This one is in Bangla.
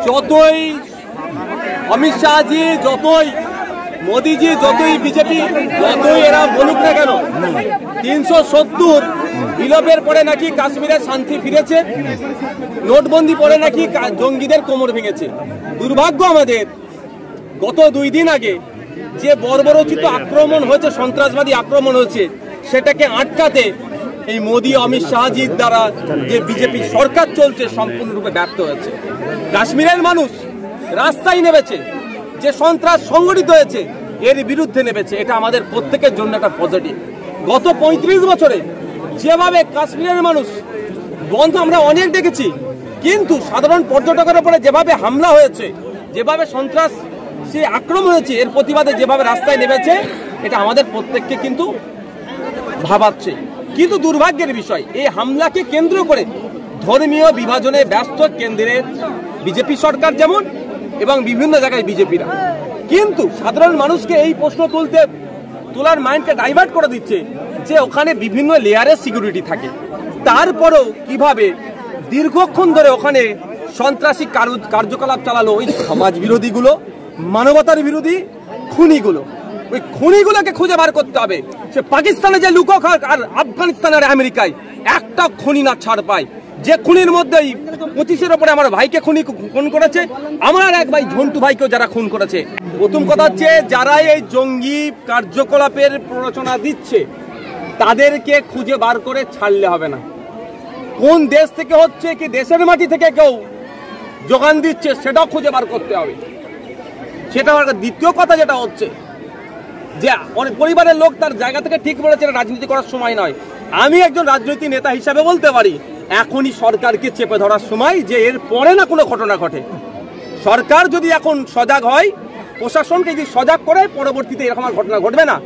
যতই অমিত শাহজি, যতই মোদিজি, যতই বিজেপি, যতই এরা বলুক না কেন, 370 বিলোপের পরে নাকি কাশ্মীরের শান্তি ফিরেছে, নোটবন্দি পরে নাকি জঙ্গিদের কোমর ভেঙেছে। দুর্ভাগ্য আমাদের, গত 2 দিন আগে যে বর্বরোচিত আক্রমণ হয়েছে, সন্ত্রাসবাদী আক্রমণ হয়েছে, সেটাকে আটকাতে এই মোদি অমিত শাহজির দ্বারা যে বিজেপি সরকার চলছে সম্পূর্ণরূপে ব্যর্থ হয়েছে। কাশ্মীরের মানুষ রাস্তায় নেমেছে, যে সন্ত্রাস সংগঠিত হয়েছে এর বিরুদ্ধে নেমেছে। এটা আমাদের প্রত্যেকের জন্য একটা পজিটিভ। গত 35 বছরে যেভাবে কাশ্মীরের মানুষ বন্ধ আমরা অনেক দেখেছি, কিন্তু সাধারণ পর্যটকের উপরে যেভাবে হামলা হয়েছে, যেভাবে সন্ত্রাস সে আক্রমণ হয়েছে, এর প্রতিবাদে যেভাবে রাস্তায় নেমেছে, এটা আমাদের প্রত্যেককে কিন্তু ভাবাচ্ছে। কিন্তু দুর্ভাগ্যের বিষয়, এই হামলাকে কেন্দ্র করে ধর্মীয় বিভাজনে ব্যস্ত কেন্দ্রের বিজেপি সরকার যেমন এবং বিভিন্ন জায়গায় বিজেপিরা, কিন্তু সাধারণ মানুষকে এই প্রশ্ন তোলার মাইন্ডকে ডাইভার্ট করে দিচ্ছে যে ওখানে বিভিন্ন লেয়ারের সিকিউরিটি থাকে, তারপরেও কিভাবে দীর্ঘক্ষণ ধরে ওখানে সন্ত্রাসী কার্যকলাপ চালালো ওই সমাজ বিরোধীগুলো, মানবতার বিরোধী খুনিগুলো। ওই খুনিগুলোকে খুঁজে বার করতে হবে। সে পাকিস্তানে যে লুকক আর আফগানিস্তান আর আমেরিকায় একটা খুনি না ছাড় পায়। যে খুনির মধ্যেই 25-এর ওপরে আমার ভাইকে খুন করেছে, আমার এক ভাই ঝন্টু ভাইকেও যারা খুন করেছে। প্রথম কথা হচ্ছে, যারা এই জঙ্গি কার্যকলাপের প্ররোচনা দিচ্ছে তাদেরকে খুঁজে বার করে ছাড়লে হবে না। কোন দেশ থেকে হচ্ছে, কি দেশের মাটি থেকে কেউ যোগান দিচ্ছে, সেটাও খুঁজে বার করতে হবে। সেটা দ্বিতীয় কথা যেটা হচ্ছে যে অনেক পরিবারের লোক তার জায়গা থেকে ঠিক বলেছে রাজনীতি করার সময় নয়। আমি একজন রাজনৈতিক নেতা হিসাবে বলতে পারি, এখনই সরকারকে চেপে ধরার সময়, যে এর পরে না কোনো ঘটনা ঘটে। সরকার যদি এখন সজাগ হয়, প্রশাসনকে যদি সজাগ করে, পরবর্তীতে এরকম ঘটনা ঘটবে না।